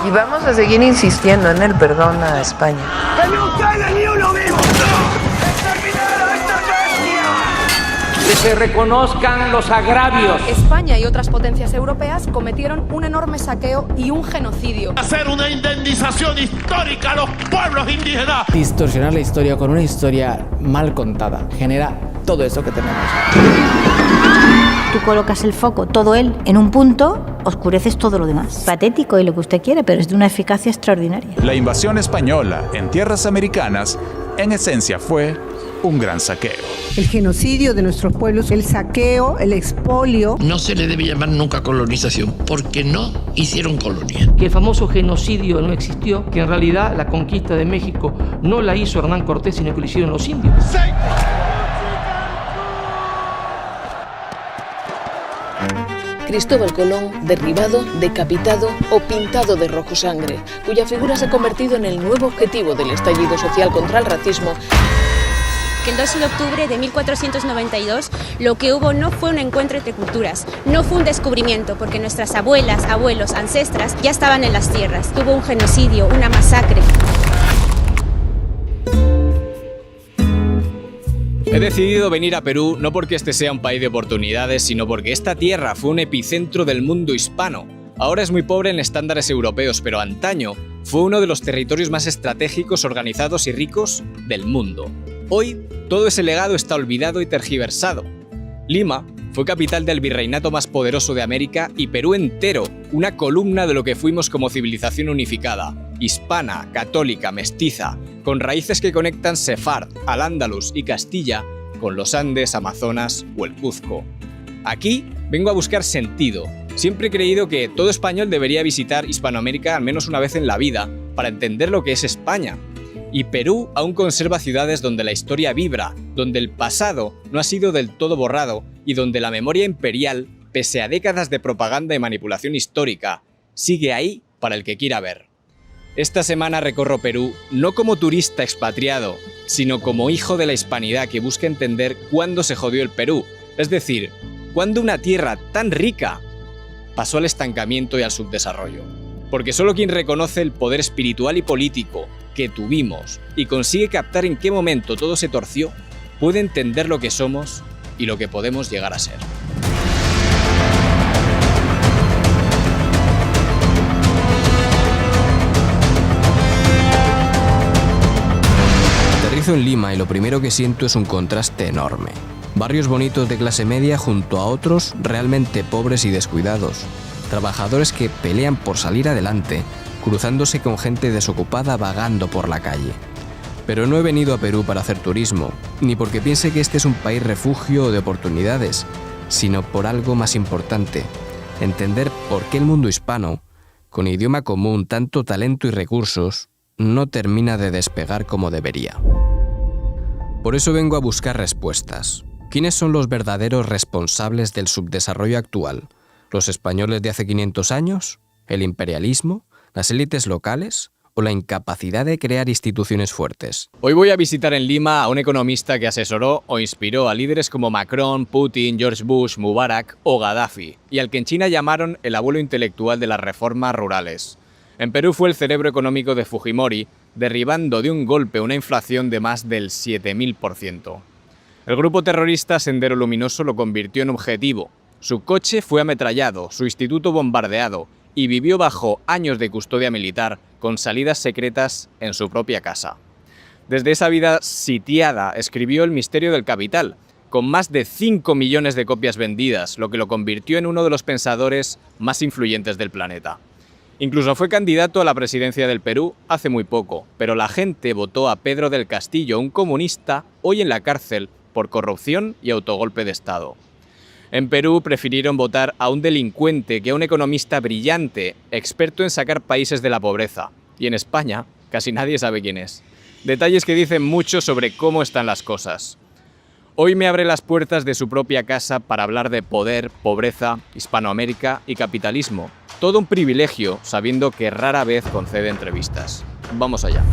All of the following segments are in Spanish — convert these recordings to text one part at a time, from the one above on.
Y vamos a seguir insistiendo en el perdón a España. ¡Que no quede ni uno vivo! ¡Exterminar a esta bestia! Que se reconozcan los agravios. España y otras potencias europeas cometieron un enorme saqueo y un genocidio. Hacer una indemnización histórica a los pueblos indígenas. Distorsionar la historia con una historia mal contada genera todo eso que tenemos. Tú colocas el foco, todo él, en un punto, oscureces todo lo demás. Patético y lo que usted quiera, pero es de una eficacia extraordinaria. La invasión española en tierras americanas, en esencia, fue un gran saqueo. El genocidio de nuestros pueblos, el saqueo, el expolio. No se le debe llamar nunca colonización, porque no hicieron colonia. Que el famoso genocidio no existió, que en realidad la conquista de México no la hizo Hernán Cortés, sino que lo hicieron los indios. ¡Sí! Cristóbal Colón, derribado, decapitado o pintado de rojo sangre, cuya figura se ha convertido en el nuevo objetivo del estallido social contra el racismo. Que el 12 de octubre de 1492 lo que hubo no fue un encuentro entre culturas, no fue un descubrimiento, porque nuestras abuelas, abuelos, ancestras ya estaban en las tierras. Hubo un genocidio, una masacre. He decidido venir a Perú no porque este sea un país de oportunidades, sino porque esta tierra fue un epicentro del mundo hispano. Ahora es muy pobre en estándares europeos, pero antaño fue uno de los territorios más estratégicos, organizados y ricos del mundo. Hoy, todo ese legado está olvidado y tergiversado. Lima fue capital del virreinato más poderoso de América y Perú entero, una columna de lo que fuimos como civilización unificada, hispana, católica, mestiza, con raíces que conectan Sefard, Al-Ándalus y Castilla con los Andes, Amazonas o el Cuzco. Aquí vengo a buscar sentido. Siempre he creído que todo español debería visitar Hispanoamérica al menos una vez en la vida para entender lo que es España. Y Perú aún conserva ciudades donde la historia vibra, donde el pasado no ha sido del todo borrado y donde la memoria imperial, pese a décadas de propaganda y manipulación histórica, sigue ahí para el que quiera ver. Esta semana recorro Perú no como turista expatriado, sino como hijo de la hispanidad que busca entender cuándo se jodió el Perú, es decir, cuándo una tierra tan rica pasó al estancamiento y al subdesarrollo. Porque solo quien reconoce el poder espiritual y político que tuvimos y consigue captar en qué momento todo se torció, puede entender lo que somos y lo que podemos llegar a ser. Aterrizo en Lima y lo primero que siento es un contraste enorme. Barrios bonitos de clase media junto a otros realmente pobres y descuidados. Trabajadores que pelean por salir adelante, cruzándose con gente desocupada vagando por la calle. Pero no he venido a Perú para hacer turismo, ni porque piense que este es un país refugio de oportunidades, sino por algo más importante, entender por qué el mundo hispano, con idioma común, tanto talento y recursos, no termina de despegar como debería. Por eso vengo a buscar respuestas. ¿Quiénes son los verdaderos responsables del subdesarrollo actual? ¿Los españoles de hace 500 años? ¿El imperialismo? ¿Las élites locales? ¿O la incapacidad de crear instituciones fuertes? Hoy voy a visitar en Lima a un economista que asesoró o inspiró a líderes como Macron, Putin, George Bush, Mubarak o Gaddafi, y al que en China llamaron el abuelo intelectual de las reformas rurales. En Perú fue el cerebro económico de Fujimori, derribando de un golpe una inflación de más del 7000%. El grupo terrorista Sendero Luminoso lo convirtió en objetivo. Su coche fue ametrallado, su instituto bombardeado, y vivió bajo años de custodia militar, con salidas secretas en su propia casa. Desde esa vida sitiada escribió El misterio del capital, con más de 5 millones de copias vendidas, lo que lo convirtió en uno de los pensadores más influyentes del planeta. Incluso fue candidato a la presidencia del Perú hace muy poco, pero la gente votó a Pedro del Castillo, un comunista, hoy en la cárcel por corrupción y autogolpe de Estado. En Perú prefirieron votar a un delincuente que a un economista brillante, experto en sacar países de la pobreza. Y en España, casi nadie sabe quién es. Detalles que dicen mucho sobre cómo están las cosas. Hoy me abre las puertas de su propia casa para hablar de poder, pobreza, Hispanoamérica y capitalismo. Todo un privilegio, sabiendo que rara vez concede entrevistas. Vamos allá.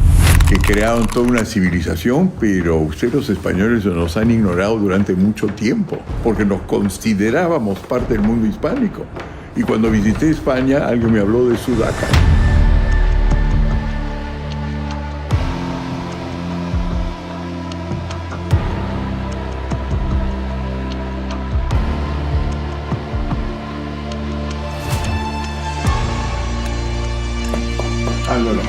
Que crearon toda una civilización, pero ustedes los españoles nos han ignorado durante mucho tiempo, porque nos considerábamos parte del mundo hispánico. Y cuando visité España, alguien me habló de Sudaca. trabajándolo.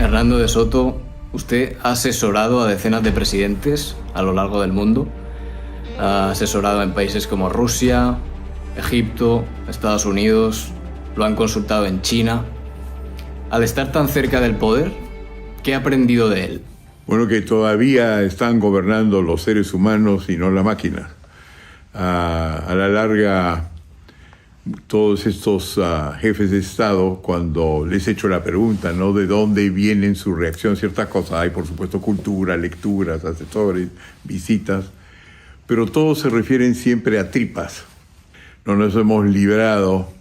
Hernando de Soto, usted ha asesorado a decenas de presidentes a lo largo del mundo. Ha asesorado en países como Rusia, Egipto, Estados Unidos, lo han consultado en China. Al estar tan cerca del poder, ¿qué ha aprendido de él? Bueno, que todavía están gobernando los seres humanos y no la máquina. A la larga, todos estos jefes de Estado, cuando les he hecho la pregunta, ¿no?, de dónde vienen su reacción a ciertas cosas, hay por supuesto cultura, lecturas, asesores, visitas, pero todos se refieren siempre a tripas. No nos hemos librado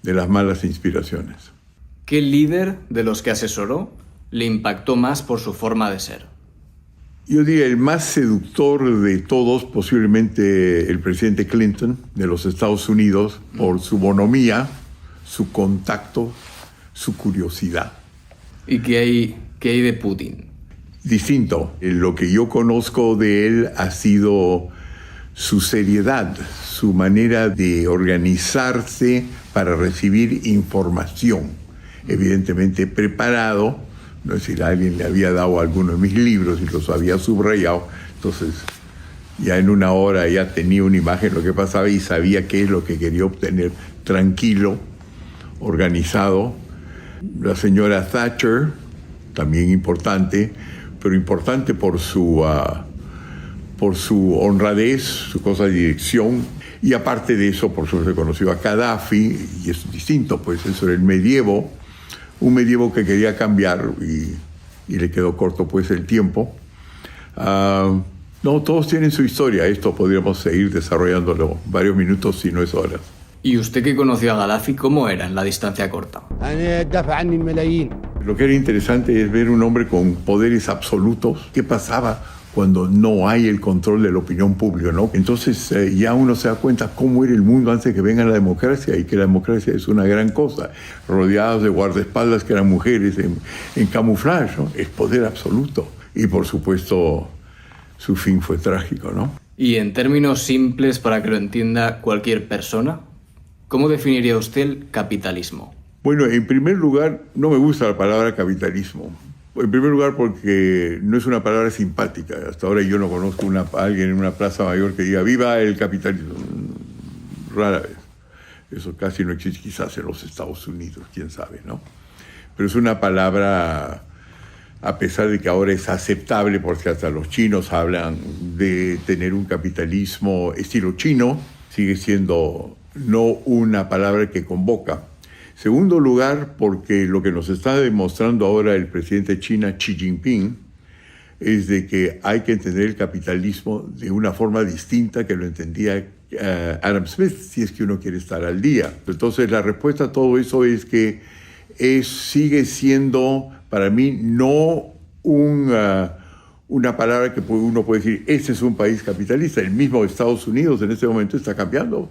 de las malas inspiraciones. ¿Qué líder de los que asesoró le impactó más por su forma de ser? Yo diría el más seductor de todos, posiblemente el presidente Clinton de los Estados Unidos, por su bonomía, su contacto, su curiosidad. ¿Y qué hay de Putin? Distinto. Lo que yo conozco de él ha sido su seriedad, su manera de organizarse para recibir información. Evidentemente preparado, no es decir, alguien le había dado alguno de mis libros y los había subrayado, entonces ya en una hora ya tenía una imagen de lo que pasaba y sabía qué es lo que quería obtener. Tranquilo, organizado. La señora Thatcher, también importante, pero importante por su honradez, su cosa de dirección, y aparte de eso, por suerte conoció a Gaddafi, y es distinto, pues eso era el medievo, un medievo que quería cambiar y le quedó corto pues el tiempo. No, todos tienen su historia, esto podríamos seguir desarrollándolo varios minutos si no es horas. ¿Y usted que conoció a Gaddafi, cómo era en la distancia corta? Lo que era interesante es ver un hombre con poderes absolutos. ¿Qué pasaba cuando no hay el control de la opinión pública, ¿no? Entonces ya uno se da cuenta cómo era el mundo antes de que venga la democracia y que la democracia es una gran cosa. Rodeados de guardaespaldas que eran mujeres en camuflaje, ¿no? Es poder absoluto. Y por supuesto su fin fue trágico, ¿no? Y en términos simples para que lo entienda cualquier persona, ¿cómo definiría usted el capitalismo? Bueno, en primer lugar, no me gusta la palabra capitalismo. En primer lugar, porque no es una palabra simpática. Hasta ahora yo no conozco a alguien en una plaza mayor que diga ¡viva el capitalismo! Rara vez. Eso casi no existe, quizás en los Estados Unidos, quién sabe, ¿no? Pero es una palabra, a pesar de que ahora es aceptable, porque hasta los chinos hablan de tener un capitalismo estilo chino, sigue siendo no una palabra que convoca. Segundo lugar, porque lo que nos está demostrando ahora el presidente de China, Xi Jinping, es de que hay que entender el capitalismo de una forma distinta que lo entendía Adam Smith, si es que uno quiere estar al día. Entonces la respuesta a todo eso es que sigue siendo, para mí, no una palabra que uno puede decir, este es un país capitalista. El mismo Estados Unidos en este momento está cambiando.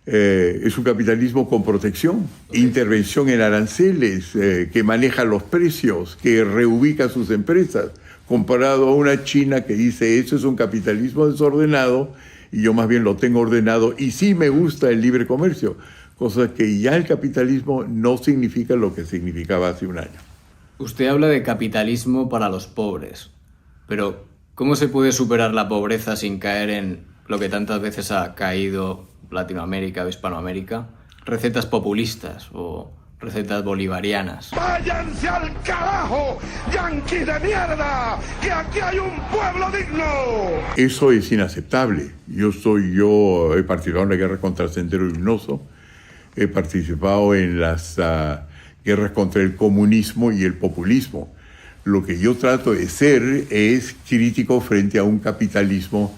Es un capitalismo con protección, intervención en aranceles, que maneja los precios, que reubica sus empresas, comparado a una China que dice, eso es un capitalismo desordenado y yo más bien lo tengo ordenado y sí me gusta el libre comercio, cosa que ya el capitalismo no significa lo que significaba hace un año. Usted habla de capitalismo para los pobres, pero ¿cómo se puede superar la pobreza sin caer en lo que tantas veces ha caído Latinoamérica o Hispanoamérica? Recetas populistas o recetas bolivarianas. ¡Váyanse al carajo, yanquis de mierda! ¡Que aquí hay un pueblo digno! Eso es inaceptable. Yo he participado en la guerra contra el Sendero Luminoso, he participado en las guerras contra el comunismo y el populismo. Lo que yo trato de ser es crítico frente a un capitalismo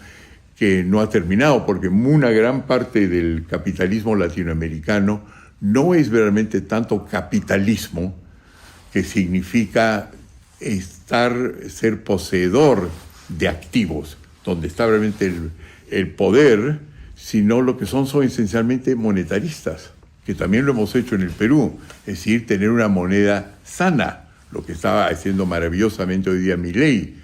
que no ha terminado, porque una gran parte del capitalismo latinoamericano no es realmente tanto capitalismo, que significa ser poseedor de activos, donde está realmente el poder, sino lo que son esencialmente monetaristas, que también lo hemos hecho en el Perú, es decir, tener una moneda sana, lo que estaba haciendo maravillosamente hoy día Milei,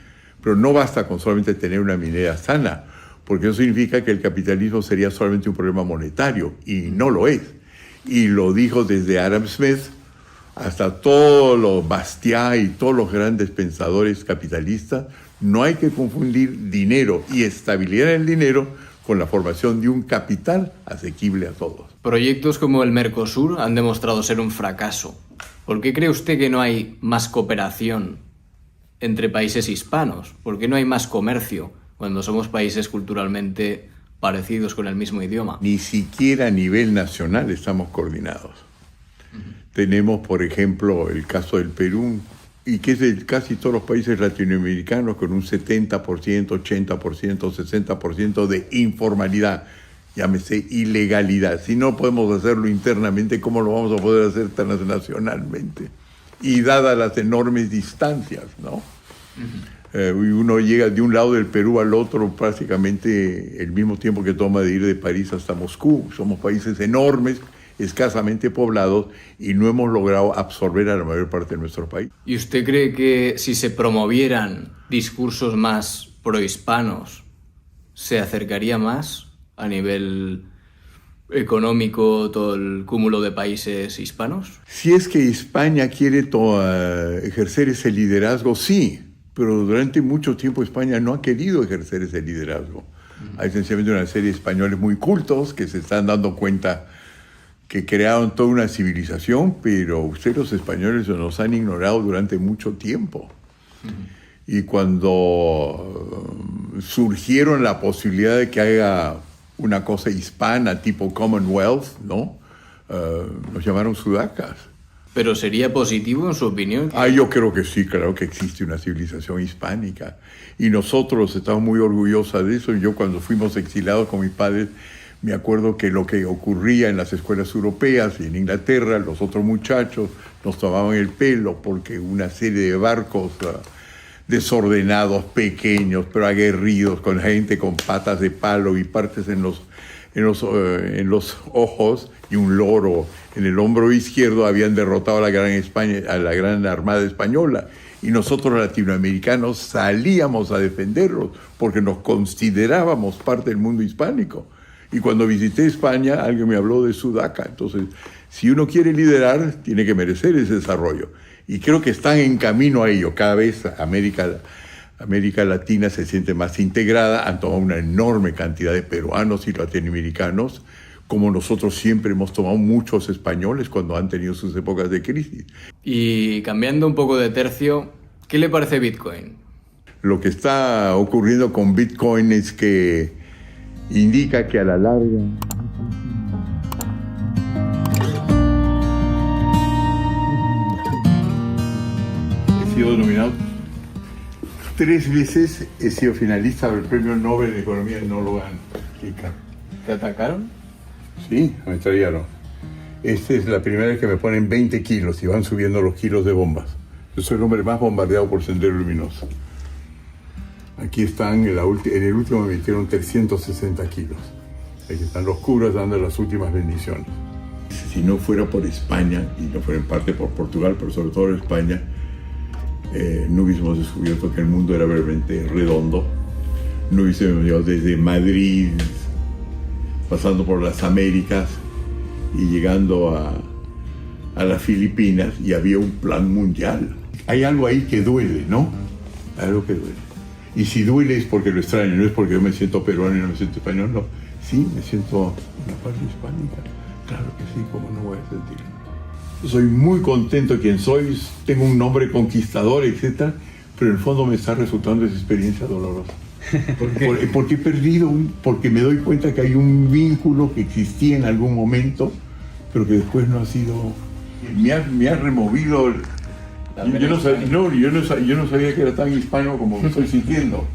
pero no basta con solamente tener una moneda sana, porque eso significa que el capitalismo sería solamente un problema monetario, y no lo es. Y lo dijo desde Adam Smith hasta todos los Bastiat y todos los grandes pensadores capitalistas, no hay que confundir dinero y estabilidad en el dinero con la formación de un capital asequible a todos. Proyectos como el Mercosur han demostrado ser un fracaso. ¿Por qué cree usted que no hay más cooperación entre países hispanos? ¿Por qué no hay más comercio cuando somos países culturalmente parecidos con el mismo idioma? Ni siquiera a nivel nacional estamos coordinados. Tenemos, por ejemplo, el caso del Perú, y que es de casi todos los países latinoamericanos, con un 70%, 80%, 60% de informalidad, llámese ilegalidad. Si no podemos hacerlo internamente, ¿cómo lo vamos a poder hacer transnacionalmente? Y dadas las enormes distancias, ¿no? Y uno llega de un lado del Perú al otro prácticamente el mismo tiempo que toma de ir de París hasta Moscú. Somos países enormes, escasamente poblados, y no hemos logrado absorber a la mayor parte de nuestro país. ¿Y usted cree que si se promovieran discursos más prohispanos, se acercaría más a nivel económico todo el cúmulo de países hispanos? Si es que España quiere ejercer ese liderazgo, sí, pero durante mucho tiempo España no ha querido ejercer ese liderazgo. Hay sencillamente una serie de españoles muy cultos que se están dando cuenta que crearon toda una civilización, pero ustedes los españoles nos han ignorado durante mucho tiempo. Y cuando surgieron la posibilidad de que haya una cosa hispana tipo Commonwealth, ¿no? Nos llamaron sudacas. ¿Pero sería positivo en su opinión? Yo creo que sí, claro que existe una civilización hispánica. Y nosotros estamos muy orgullosos de eso. Yo cuando fuimos exilados con mis padres, me acuerdo que lo que ocurría en las escuelas europeas y en Inglaterra, los otros muchachos nos tomaban el pelo porque una serie de barcos desordenados, pequeños, pero aguerridos, con gente con patas de palo y partes en los ojos y un loro en el hombro izquierdo, habían derrotado a la gran armada española. Y nosotros latinoamericanos salíamos a defenderlos porque nos considerábamos parte del mundo hispánico. Y cuando visité España, alguien me habló de Sudaca. Entonces, si uno quiere liderar, tiene que merecer ese desarrollo. Y creo que están en camino a ello. Cada vez América Latina se siente más integrada. Han tomado una enorme cantidad de peruanos y latinoamericanos, como nosotros siempre hemos tomado muchos españoles cuando han tenido sus épocas de crisis. Y cambiando un poco de tercio, ¿qué le parece Bitcoin? Lo que está ocurriendo con Bitcoin es que indica que a la larga he sido nominado 3 veces, he sido finalista del Premio Nobel de Economía y no lo gano. ¿Te atacaron? Sí, me estrellaron. Esta es la primera vez que me ponen 20 kilos y van subiendo los kilos de bombas. Yo soy el hombre más bombardeado por Sendero Luminoso. Aquí están, en el último me metieron 360 kilos. Aquí están los curas dando las últimas bendiciones. Si no fuera por España, y no fuera en parte por Portugal, pero sobre todo por España, no hubiésemos descubierto que el mundo era realmente redondo. No hubiésemos llegado desde Madrid, pasando por las Américas y llegando a las Filipinas, y había un plan mundial. Hay algo ahí que duele, ¿no? Hay algo que duele. Y si duele es porque lo extraño, no es porque yo me siento peruano y no me siento español, no. Sí, me siento una parte hispánica. Claro que sí, ¿cómo no voy a sentirlo? Soy muy contento de quien soy, tengo un nombre conquistador, etc. Pero en el fondo me está resultando esa experiencia dolorosa. ¿Por qué? Porque he perdido, porque me doy cuenta que hay un vínculo que existía en algún momento, pero que después no ha sido... Me ha removido... Yo no sabía que era tan hispano como estoy sintiendo.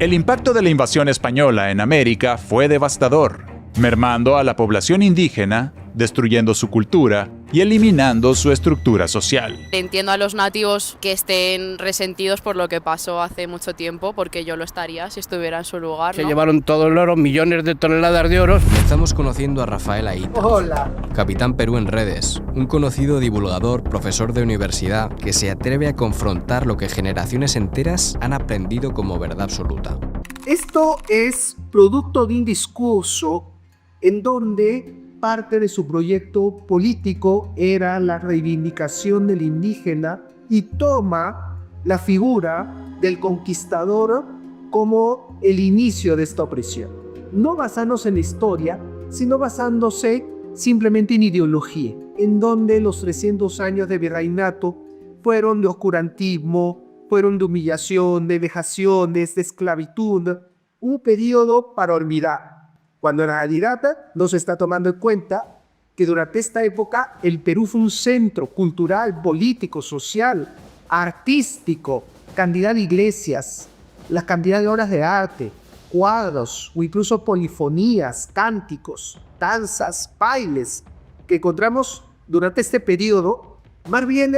El impacto de la invasión española en América fue devastador, mermando a la población indígena destruyendo su cultura y eliminando su estructura social. Entiendo a los nativos que estén resentidos por lo que pasó hace mucho tiempo, porque yo lo estaría si estuviera en su lugar, ¿no? Se llevaron todo el oro, millones de toneladas de oro. Estamos conociendo a Rafael Aita. Hola. Capitán Perú en redes, un conocido divulgador, profesor de universidad que se atreve a confrontar lo que generaciones enteras han aprendido como verdad absoluta. Esto es producto de un discurso en donde parte de su proyecto político era la reivindicación del indígena y toma la figura del conquistador como el inicio de esta opresión. No basándose en la historia, sino basándose simplemente en ideología, en donde los 300 años de virreinato fueron de oscurantismo, fueron de humillación, de vejaciones, de esclavitud, un periodo para olvidar. Cuando en realidad no se está tomando en cuenta que durante esta época el Perú fue un centro cultural, político, social, artístico, cantidad de iglesias, la cantidad de obras de arte, cuadros o incluso polifonías, cánticos, danzas, bailes que encontramos durante este periodo, más bien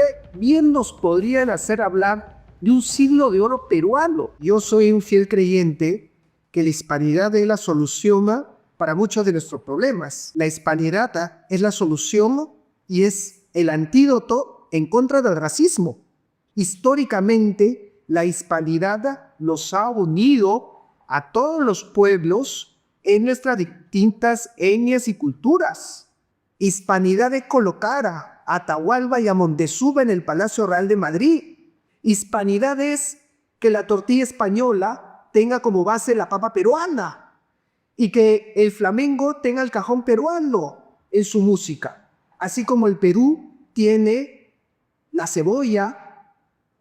nos podrían hacer hablar de un siglo de oro peruano. Yo soy un fiel creyente que la hispanidad es la solución para muchos de nuestros problemas. La hispanidad es la solución y es el antídoto en contra del racismo. Históricamente, la hispanidad nos ha unido a todos los pueblos en nuestras distintas etnias y culturas. Hispanidad es colocar a Atahualpa y a Montezuma en el Palacio Real de Madrid. Hispanidad es que la tortilla española tenga como base la papa peruana y que el flamenco tenga el cajón peruano en su música, así como el Perú tiene la cebolla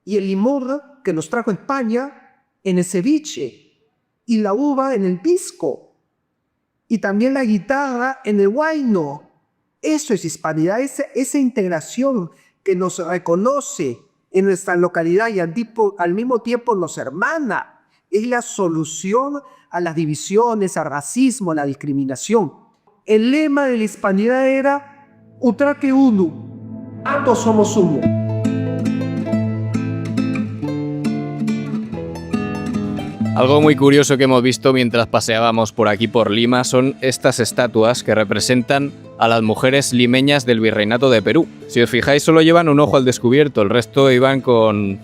y el limón que nos trajo España en el ceviche y la uva en el pisco y también la guitarra en el huayno. Eso es hispanidad, esa integración que nos reconoce en nuestra localidad y al mismo tiempo nos hermana. Es la solución a las divisiones, al racismo, a la discriminación. El lema de la hispanidad era Utraque Unu, Ato somos uno. Algo muy curioso que hemos visto mientras paseábamos por aquí por Lima son estas estatuas que representan a las mujeres limeñas del Virreinato de Perú. Si os fijáis, solo llevan un ojo al descubierto, el resto iban con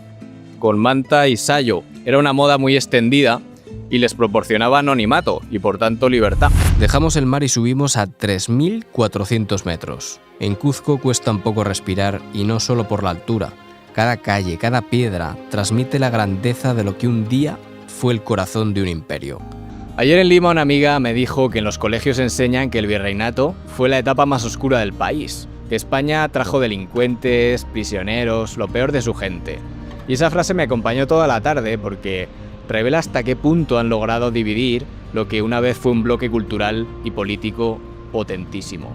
manta y sayo. Era una moda muy extendida y les proporcionaba anonimato y por tanto libertad. Dejamos el mar y subimos a 3.400 metros. En Cuzco cuesta un poco respirar y no solo por la altura. Cada calle, cada piedra transmite la grandeza de lo que un día fue el corazón de un imperio. Ayer en Lima una amiga me dijo que en los colegios enseñan que el virreinato fue la etapa más oscura del país, que España trajo delincuentes, prisioneros, lo peor de su gente. Y esa frase me acompañó toda la tarde porque revela hasta qué punto han logrado dividir lo que una vez fue un bloque cultural y político potentísimo.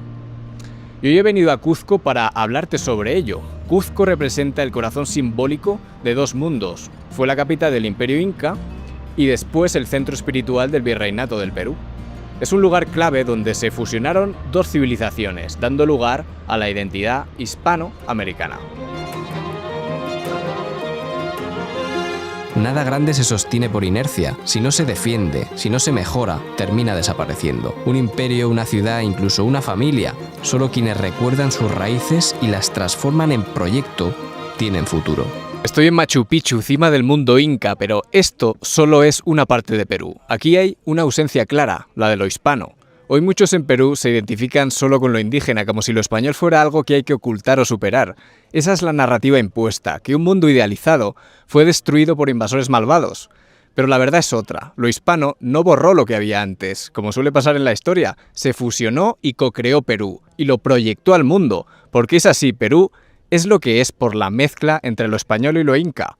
Y hoy he venido a Cuzco para hablarte sobre ello. Cuzco representa el corazón simbólico de dos mundos. Fue la capital del Imperio Inca y después el centro espiritual del Virreinato del Perú. Es un lugar clave donde se fusionaron dos civilizaciones, dando lugar a la identidad hispanoamericana. Nada grande se sostiene por inercia. Si no se defiende, si no se mejora, termina desapareciendo. Un imperio, una ciudad, incluso una familia. Solo quienes recuerdan sus raíces y las transforman en proyecto tienen futuro. Estoy en Machu Picchu, cima del mundo inca, pero esto solo es una parte de Perú. Aquí hay una ausencia clara, la de lo hispano. Hoy muchos en Perú se identifican solo con lo indígena, como si lo español fuera algo que hay que ocultar o superar. Esa es la narrativa impuesta, que un mundo idealizado fue destruido por invasores malvados. Pero la verdad es otra. Lo hispano no borró lo que había antes. Como suele pasar en la historia, se fusionó y co-creó Perú, y lo proyectó al mundo, porque es así, Perú es lo que es por la mezcla entre lo español y lo inca.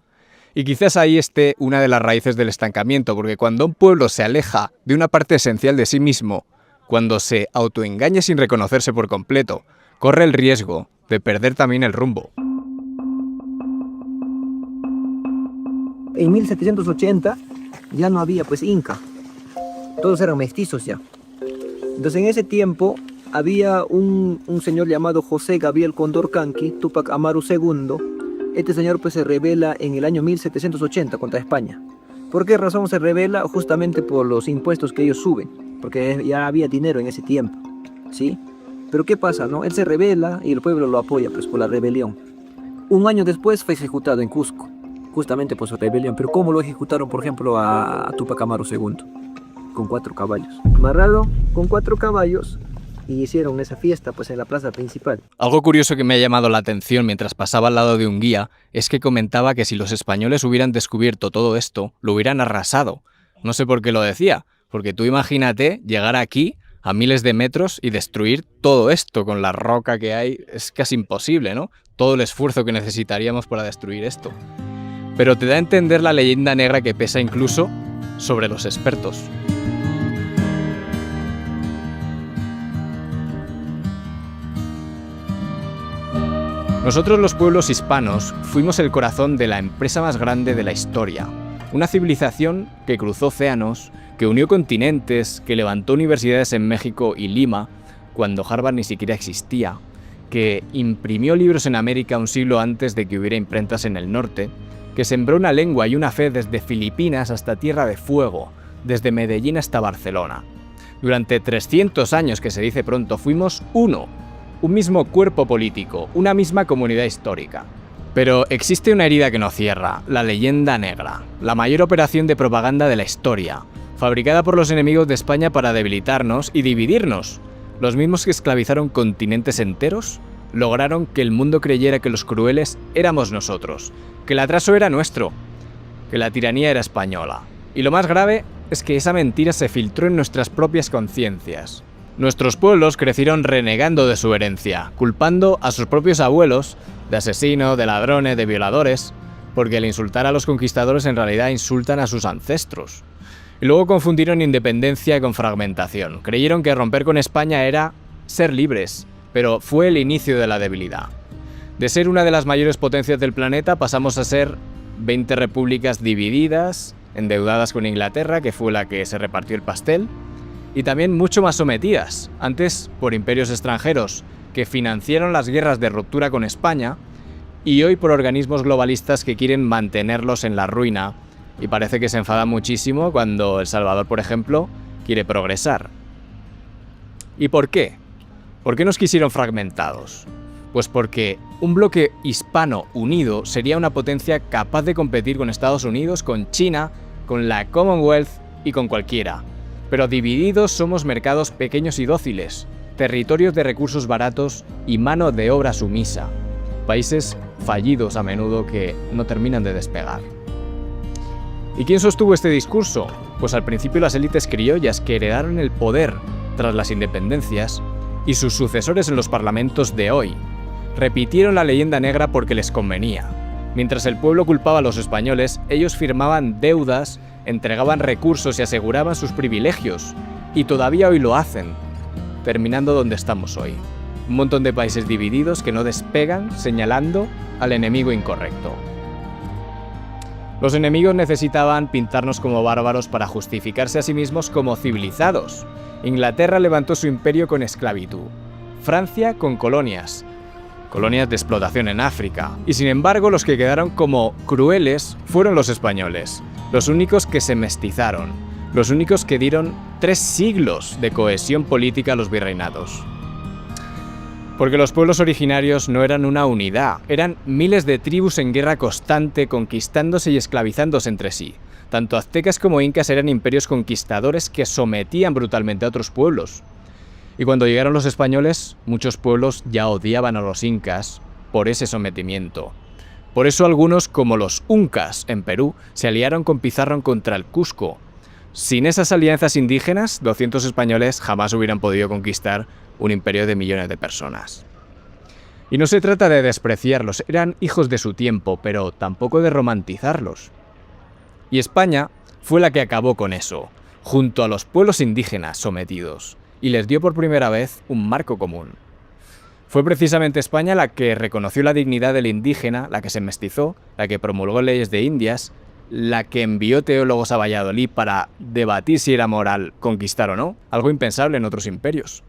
Y quizás ahí esté una de las raíces del estancamiento, porque cuando un pueblo se aleja de una parte esencial de sí mismo, cuando se autoengaña sin reconocerse por completo, corre el riesgo de perder también el rumbo. En 1780 ya no había pues inca, todos eran mestizos ya. Entonces en ese tiempo había un señor llamado José Gabriel Condorcanqui, Túpac Amaru II. Este señor pues se rebela en el año 1780 contra España. ¿Por qué razón se rebela? Justamente por los impuestos que ellos suben, porque ya había dinero en ese tiempo, ¿sí? Pero ¿qué pasa, no? Él se rebela y el pueblo lo apoya pues por la rebelión. Un año después fue ejecutado en Cusco, justamente por su rebelión. Pero ¿cómo lo ejecutaron, por ejemplo, a Túpac Amaru II? Con 4 caballos. Amarrado con 4 caballos y hicieron esa fiesta pues en la plaza principal. Algo curioso que me ha llamado la atención mientras pasaba al lado de un guía es que comentaba que si los españoles hubieran descubierto todo esto, lo hubieran arrasado. No sé por qué lo decía, porque tú imagínate llegar aquí a miles de metros y destruir todo esto con la roca que hay. Es casi imposible, ¿no? Todo el esfuerzo que necesitaríamos para destruir esto. Pero te da a entender la leyenda negra que pesa incluso sobre los expertos. Nosotros los pueblos hispanos fuimos el corazón de la empresa más grande de la historia. Una civilización que cruzó océanos, que unió continentes, que levantó universidades en México y Lima, cuando Harvard ni siquiera existía, que imprimió libros en América un siglo antes de que hubiera imprentas en el norte, que sembró una lengua y una fe desde Filipinas hasta Tierra de Fuego, desde Medellín hasta Barcelona. Durante 300 años, que se dice pronto, fuimos un mismo cuerpo político, una misma comunidad histórica. Pero existe una herida que no cierra, la leyenda negra, la mayor operación de propaganda de la historia, fabricada por los enemigos de España para debilitarnos y dividirnos. Los mismos que esclavizaron continentes enteros, lograron que el mundo creyera que los crueles éramos nosotros, que el atraso era nuestro, que la tiranía era española. Y lo más grave es que esa mentira se filtró en nuestras propias conciencias. Nuestros pueblos crecieron renegando de su herencia, culpando a sus propios abuelos de asesinos, de ladrones, de violadores, porque al insultar a los conquistadores en realidad insultan a sus ancestros. Y luego confundieron independencia con fragmentación. Creyeron que romper con España era ser libres, pero fue el inicio de la debilidad. De ser una de las mayores potencias del planeta pasamos a ser 20 repúblicas divididas, endeudadas con Inglaterra, que fue la que se repartió el pastel, y también mucho más sometidas, antes por imperios extranjeros que financiaron las guerras de ruptura con España y hoy por organismos globalistas que quieren mantenerlos en la ruina y parece que se enfada muchísimo cuando El Salvador, por ejemplo, quiere progresar. ¿Y por qué? ¿Por qué nos quisieron fragmentados? Pues porque un bloque hispano unido sería una potencia capaz de competir con Estados Unidos, con China, con la Commonwealth y con cualquiera. Pero divididos somos mercados pequeños y dóciles, territorios de recursos baratos y mano de obra sumisa, países fallidos a menudo que no terminan de despegar. ¿Y quién sostuvo este discurso? Pues al principio las élites criollas que heredaron el poder tras las independencias y sus sucesores en los parlamentos de hoy. Repitieron la leyenda negra porque les convenía. Mientras el pueblo culpaba a los españoles, ellos firmaban deudas, entregaban recursos y aseguraban sus privilegios. Y todavía hoy lo hacen, terminando donde estamos hoy. Un montón de países divididos que no despegan, señalando al enemigo incorrecto. Los enemigos necesitaban pintarnos como bárbaros para justificarse a sí mismos como civilizados. Inglaterra levantó su imperio con esclavitud. Francia con colonias de explotación en África. Y sin embargo, los que quedaron como crueles fueron los españoles, los únicos que se mestizaron, los únicos que dieron 3 siglos de cohesión política a los virreinatos. Porque los pueblos originarios no eran una unidad, eran miles de tribus en guerra constante, conquistándose y esclavizándose entre sí. Tanto aztecas como incas eran imperios conquistadores que sometían brutalmente a otros pueblos. Y cuando llegaron los españoles, muchos pueblos ya odiaban a los incas por ese sometimiento. Por eso algunos, como los uncas en Perú, se aliaron con Pizarro contra el Cusco. Sin esas alianzas indígenas, 200 españoles jamás hubieran podido conquistar un imperio de millones de personas. Y no se trata de despreciarlos, eran hijos de su tiempo, pero tampoco de romantizarlos. Y España fue la que acabó con eso, junto a los pueblos indígenas sometidos, y les dio por primera vez un marco común. Fue precisamente España la que reconoció la dignidad del indígena, la que se mestizó, la que promulgó leyes de Indias, la que envió teólogos a Valladolid para debatir si era moral conquistar o no, algo impensable en otros imperios.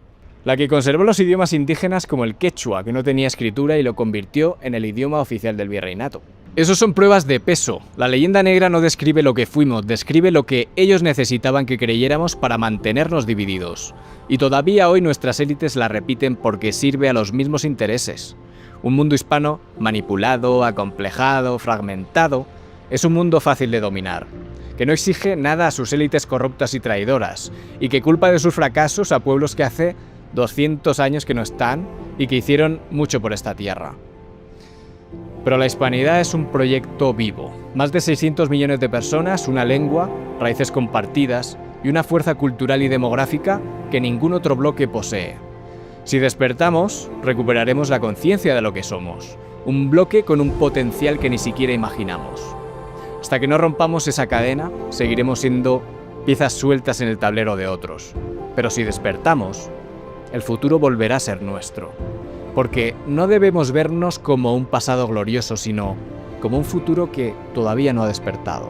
la que conservó los idiomas indígenas como el quechua, que no tenía escritura y lo convirtió en el idioma oficial del virreinato. Esos son pruebas de peso. La leyenda negra no describe lo que fuimos, describe lo que ellos necesitaban que creyéramos para mantenernos divididos. Y todavía hoy nuestras élites la repiten porque sirve a los mismos intereses. Un mundo hispano manipulado, acomplejado, fragmentado, es un mundo fácil de dominar, que no exige nada a sus élites corruptas y traidoras, y que culpa de sus fracasos a pueblos que hace 200 años que no están y que hicieron mucho por esta tierra. Pero la hispanidad es un proyecto vivo. Más de 600 millones de personas, una lengua, raíces compartidas y una fuerza cultural y demográfica que ningún otro bloque posee. Si despertamos, recuperaremos la conciencia de lo que somos. Un bloque con un potencial que ni siquiera imaginamos. Hasta que no rompamos esa cadena, seguiremos siendo piezas sueltas en el tablero de otros. Pero si despertamos, el futuro volverá a ser nuestro. Porque no debemos vernos como un pasado glorioso, sino como un futuro que todavía no ha despertado.